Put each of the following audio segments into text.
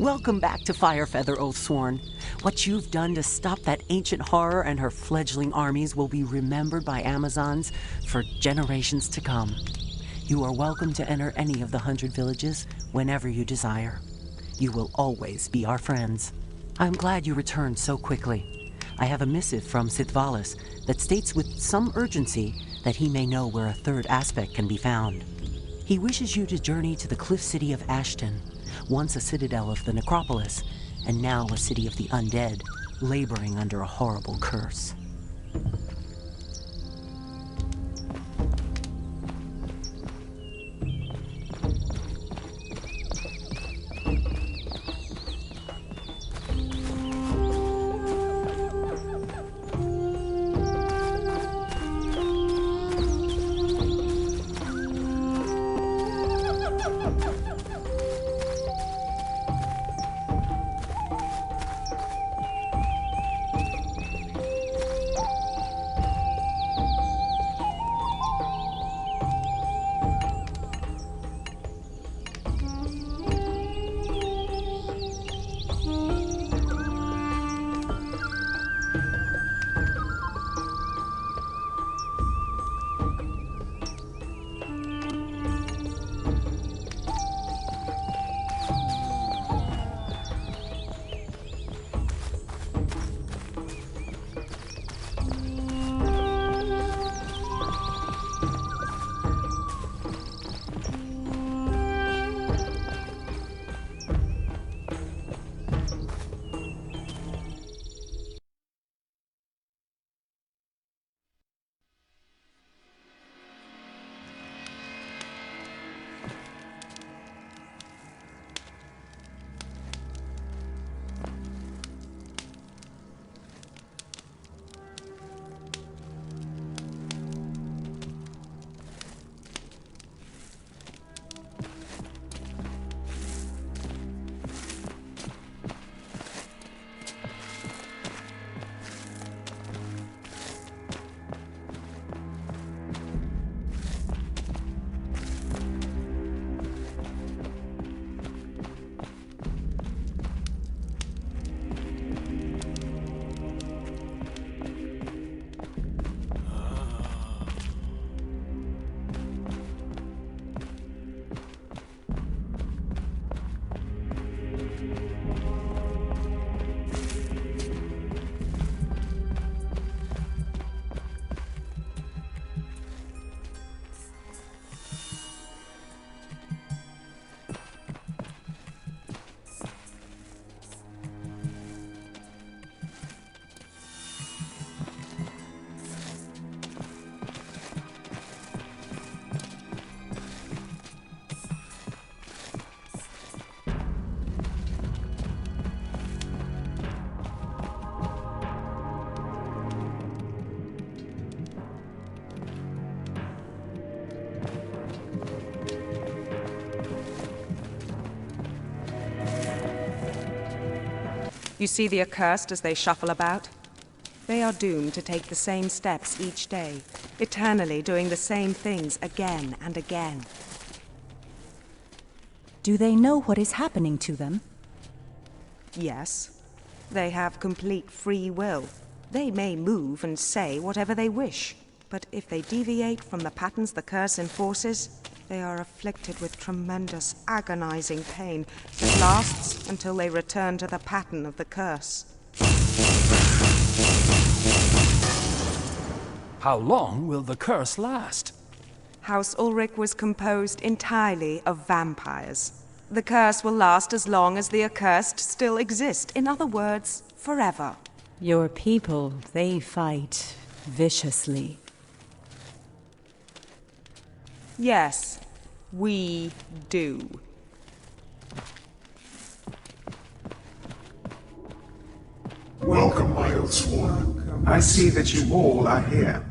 Welcome back to Firefeather, Oathsworn. What you've done to stop that ancient horror and her fledgling armies will be remembered by Amazons for generations to come. You are welcome to enter any of the 100 villages whenever you desire. You will always be our friends. I'm glad you returned so quickly. I have a missive from Sithvalis that states with some urgency that he may know where a third aspect can be found. He wishes you to journey to the cliff city of Ashton, once a citadel of the necropolis, and now a city of the undead, laboring under a horrible curse. You see the accursed as they shuffle about? They are doomed to take the same steps each day, eternally doing the same things again and again. Do they know what is happening to them? Yes. They have complete free will. They may move and say whatever they wish, but if they deviate from the patterns the curse enforces, they are afflicted with tremendous, agonizing pain that lasts until they return to the pattern of the curse. How long will the curse last? House Ulrich was composed entirely of vampires. The curse will last as long as the accursed still exist. In other words, forever. Your people, they fight viciously. Yes, we do. Welcome, my Oathsworn. I see that you all are here.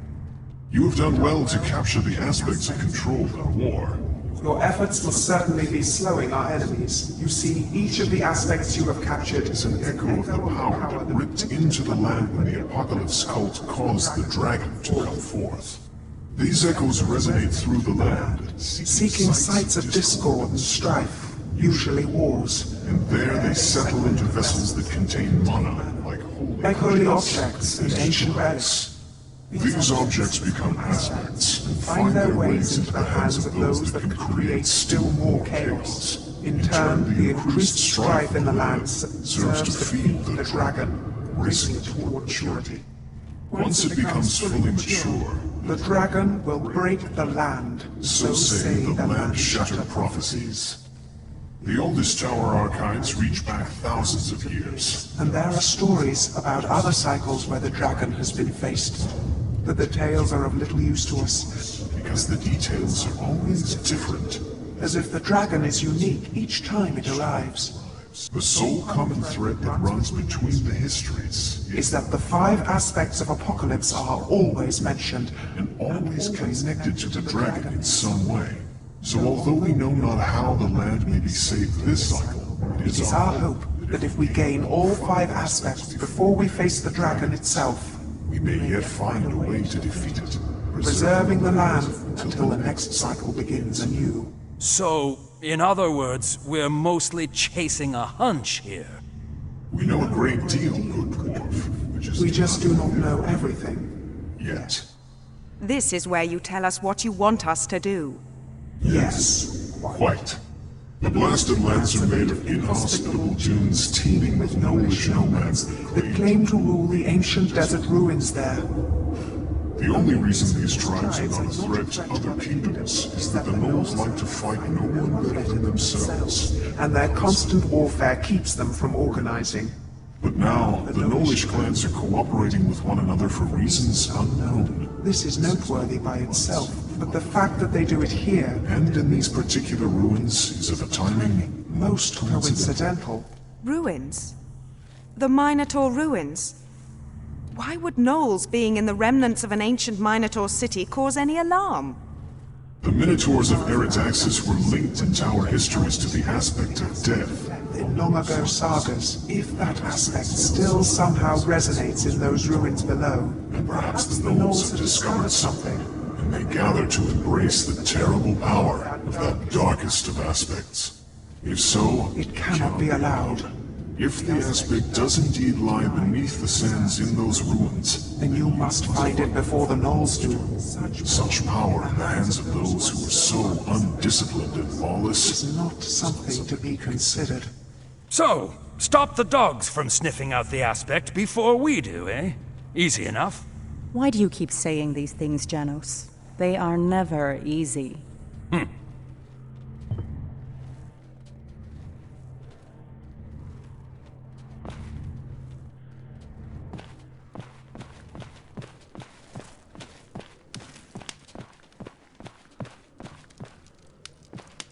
You have done well to capture the aspects of control in war. Your efforts will certainly be slowing our enemies. You see, each of the aspects you have captured Is an echo of the power that ripped into the land when the Apocalypse cult caused the dragon to come forth. These echoes resonate through the land, seeking sites of discord and strife. usually wars. And there they settle into vessels that contain mana, Like holy objects and ancient relics. These objects become aspects and find their ways into the hands of those that can create still more chaos. In turn, the increased strife in the land serves to feed the dragon, racing toward maturity. Once it becomes fully mature, the dragon will break the land, so say the land-shattered prophecies. The oldest tower archives reach back thousands of years. And there are stories about other cycles where the dragon has been faced. But the tales are of little use to us. Because the details are always different. As if the dragon is unique each time it arrives. The sole common thread that runs between the histories is that the 5 aspects of Apocalypse are always mentioned. And always connected to the dragon in some way. So although we know not how the land may be saved this cycle, it is our hope that if we gain all 5 aspects before we face the dragon itself, we may yet find a way to defeat it, preserving the land until the next cycle begins anew. So, in other words, we're mostly chasing a hunch here. We know a great deal, good dwarf. We just do not know everything. Yet. This is where you tell us what you want us to do. Yes. Quite. The blasted lands are made of inhospitable dunes teeming with gnollish nomads that claim to rule the ancient desert ruins there. The only reason these tribes are not a threat to other peoples is that the gnolls like to fight no one better than themselves. And their constant warfare keeps them from organizing. But now, the gnollish clans are cooperating with one another for reasons unknown. This is noteworthy by itself, but the fact that they do it here, and in these particular ruins, is of a timing most coincidental. Ruins? The Minotaur ruins? Why would gnolls being in the remnants of an ancient Minotaur city cause any alarm? The Minotaurs of Eritaxis were linked in tower histories to the aspect of death. In long-ago sagas, if that aspect still somehow resonates in those ruins below, and perhaps the gnolls have discovered something, and they gather to embrace the terrible power of that darkest of aspects. If so, it cannot be allowed. If the aspect does indeed lie beneath the sands in those ruins, then you must find it before the gnolls do. Such power in the hands of those who are so undisciplined and lawless is not something to be considered. So, stop the dogs from sniffing out the aspect before we do, eh? Easy enough. Why do you keep saying these things, Janos? They are never easy.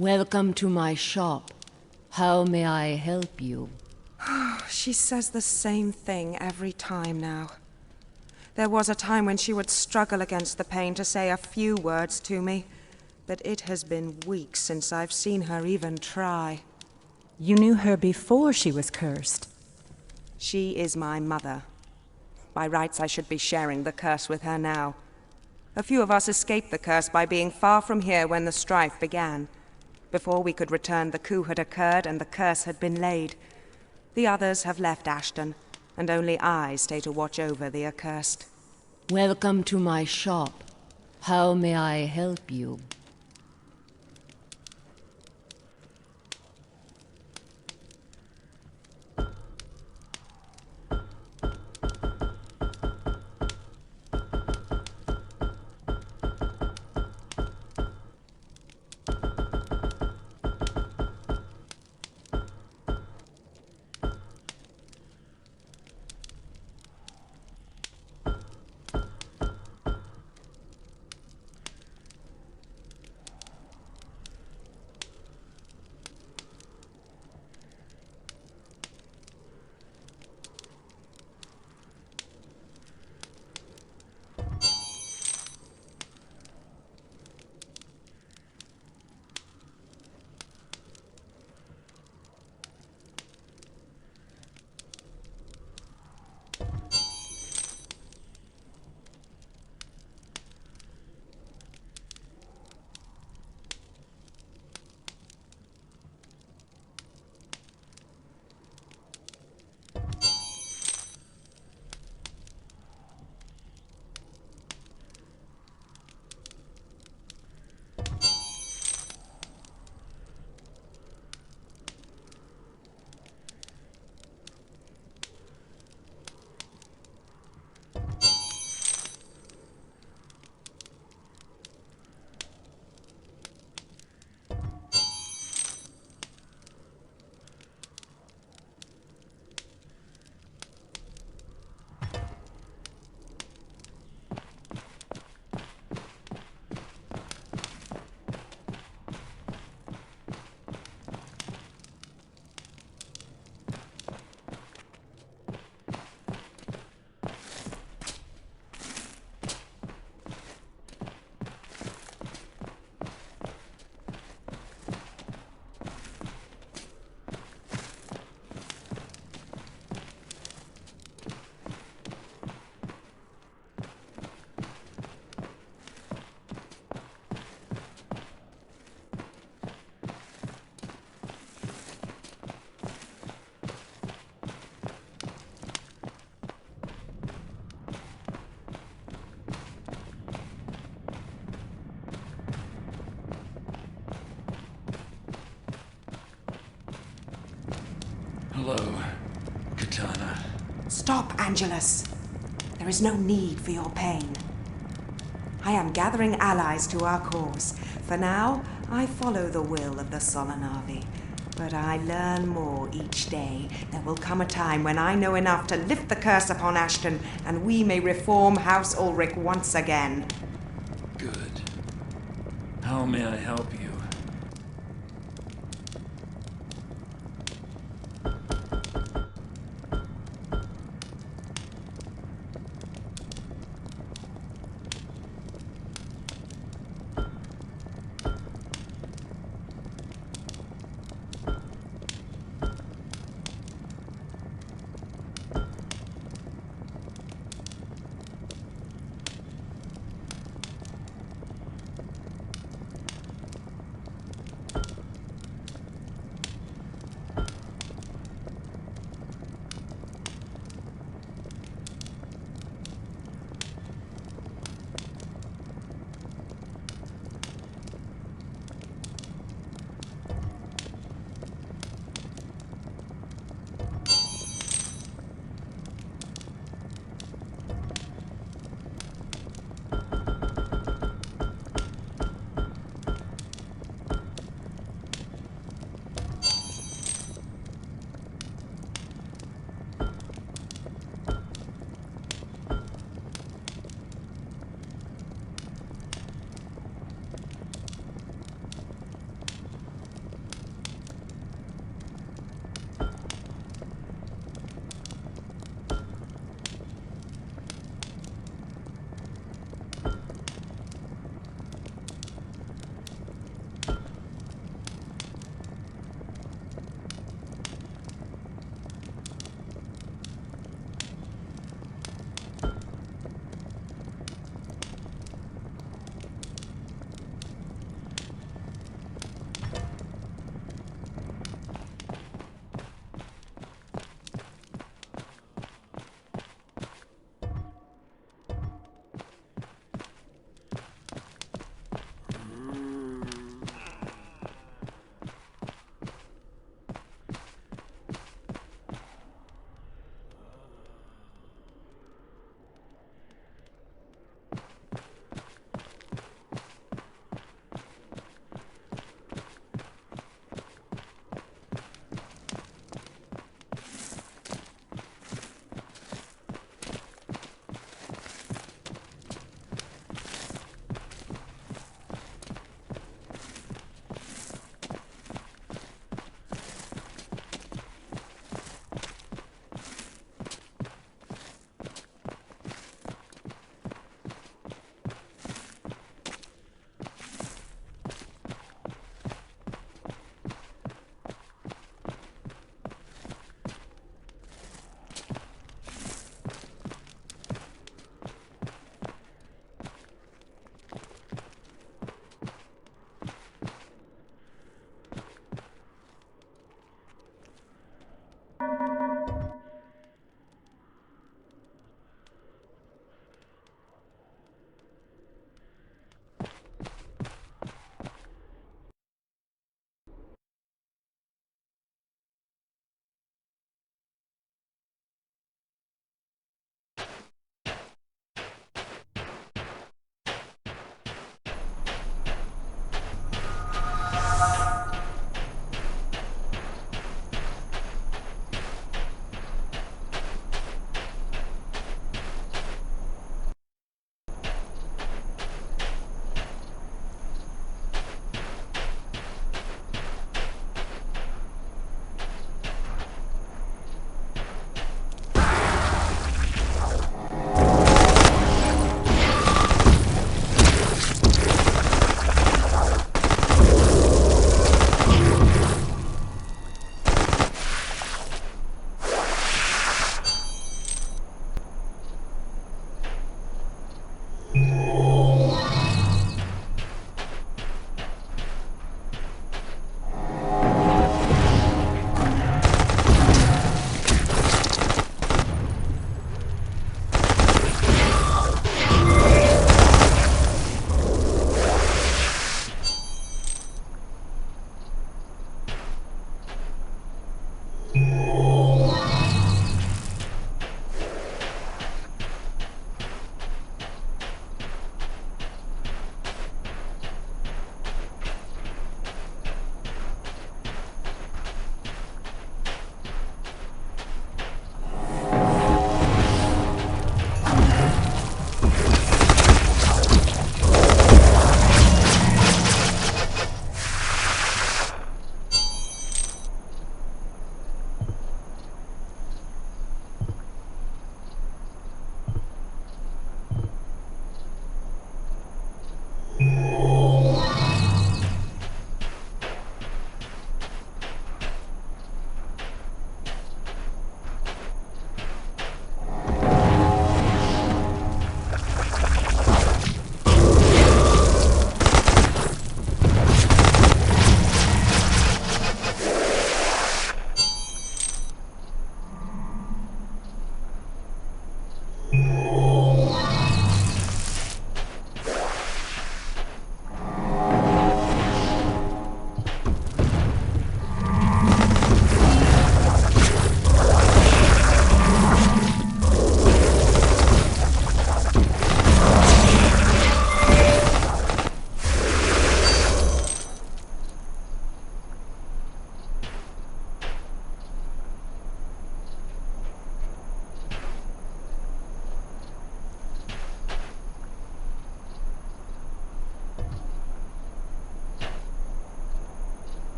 Welcome to my shop. How may I help you? She says the same thing every time now. There was a time when she would struggle against the pain to say a few words to me, but it has been weeks since I've seen her even try. You knew her before she was cursed. She is my mother. By rights, I should be sharing the curse with her now. A few of us escaped the curse by being far from here when the strife began. Before we could return, the coup had occurred and the curse had been laid. The others have left Ashton, and only I stay to watch over the accursed. Welcome to my shop. How may I help you? Evangelus. There is no need for your pain. I am gathering allies to our cause. For now, I follow the will of the Solanavi. But I learn more each day. There will come a time when I know enough to lift the curse upon Ashton, and we may reform House Ulrich once again. Good. How may I help you?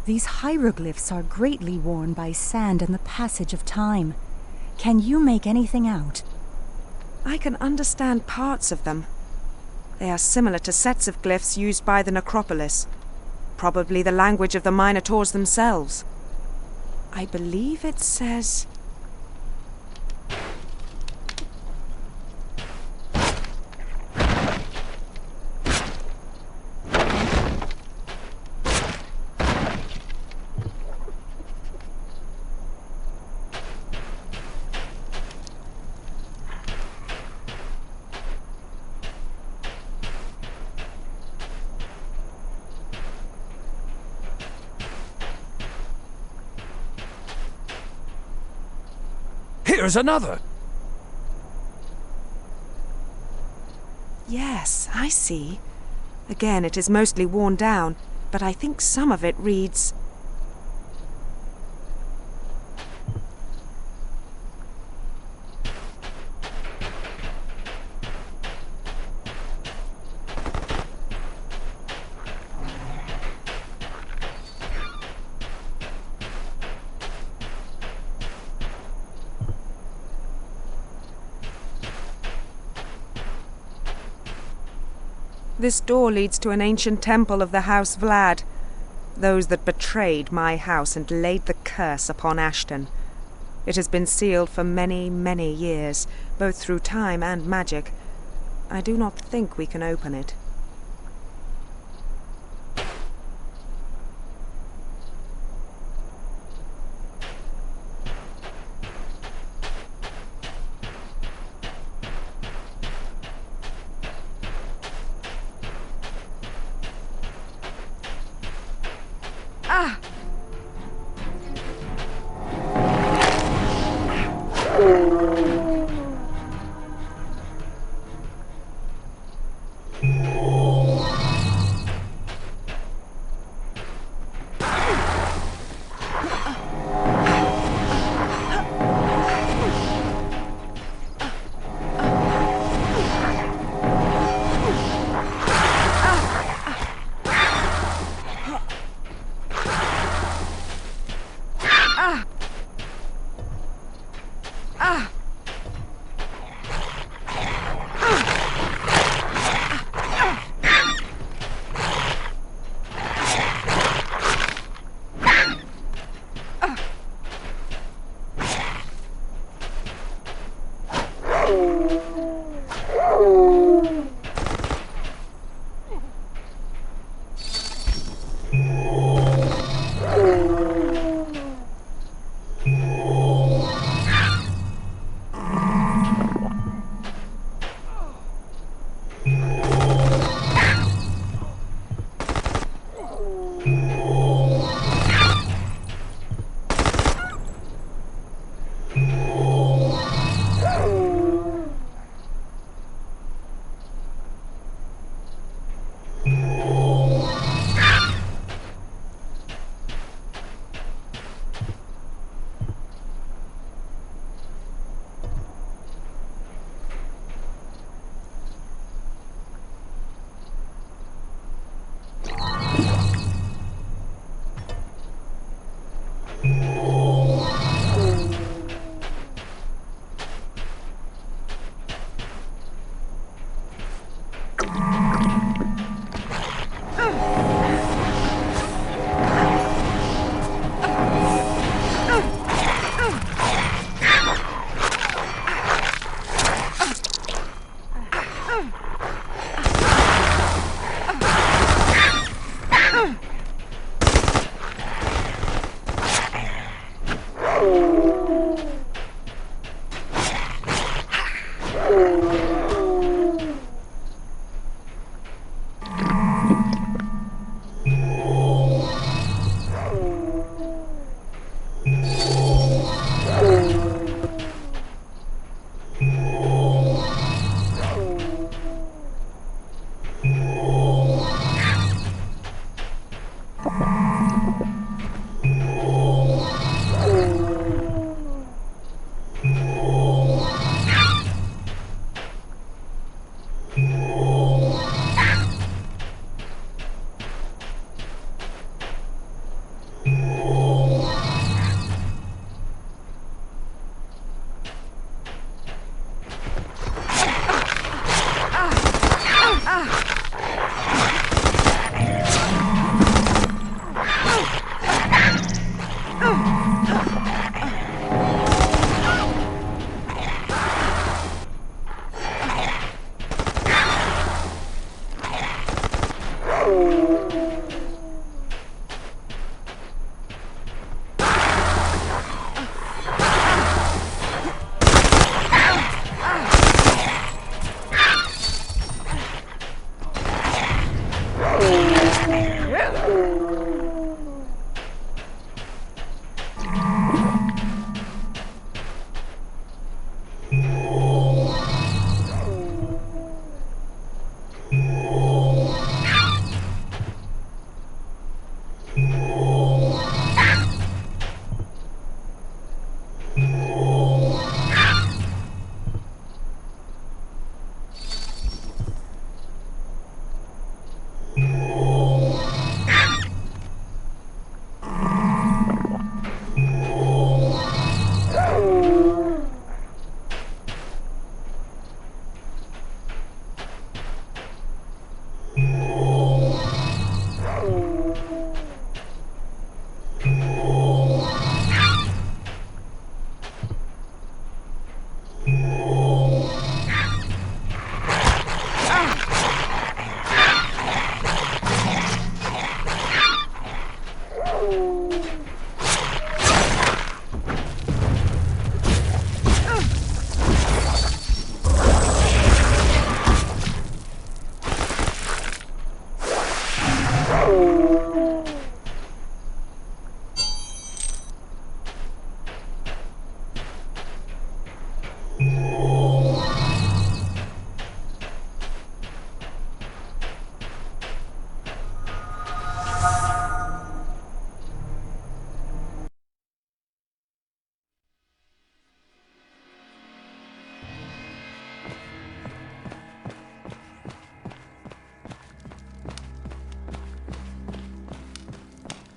These hieroglyphs are greatly worn by sand and the passage of time. Can you make anything out? I can understand parts of them. They are similar to sets of glyphs used by the necropolis. Probably the language of the Minotaurs themselves. I believe it says... Here's another! Yes, I see. Again, it is mostly worn down, but I think some of it reads... This door leads to an ancient temple of the House Vlad. Those that betrayed my house and laid the curse upon Ashton. It has been sealed for many, many years, both through time and magic. I do not think we can open it. Ah!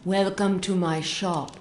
Welcome to my shop.